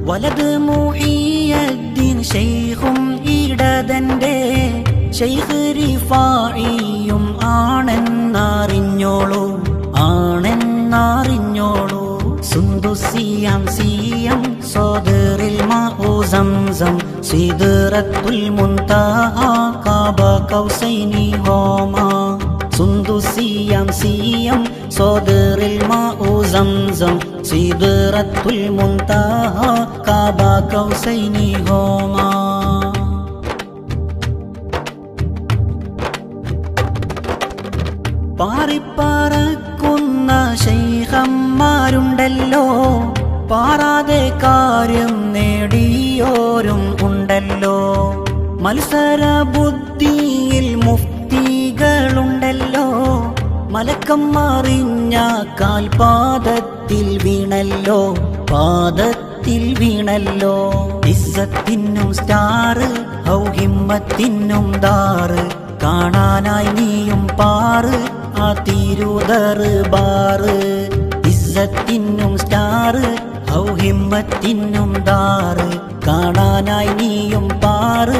വലത് മുഈയദ്ദീൻ ശൈഖും ഇടതന്റെ ശൈഖ് റിഫായിയും ആണെന്നറിഞ്ഞോളൂ, ആണെന്നറിഞ്ഞോളൂ. സുന്ദുസിയാം സിയം സോദറിൽ മാഉ സംസം സിദ്റത്തുൽ മുൻതഹ ഖാബ കൗസൈനി ഹോമാ. സുന്ദുസിയാം സിയം സോദറിൽ മാഉ സംസം സിദ്റത്തുൽ മുൻതഹ ഖാബ കൗസൈനി ഹോമാ. പാറിപ്പറക്കുന്ന ശൈഖന്മാരുണ്ടല്ലോ, പാറാതെ കാര്യം നേടിയോരും ഉണ്ടല്ലോ. മത്സര ബുദ്ധിയിൽ മുഫ്തികളുണ്ടല്ലോ, മലക്കം മറിഞ്ഞ കാൽപാദത്തിൽ വീണല്ലോ, പാദത്തിൽ വീണല്ലോ. ഇസ്സത്തിനും സ്റ്റാറ്, ഹിമ്മത്തിനും ദാറ്, കാണാനായി നീയും പാറ് ആ തിരുദർബാറ്. ഇസ്സത്തിനും സ്റ്റാറ്, ഹിമ്മത്തിനും ദാറ്, കാണാനായി നീയും പാറ്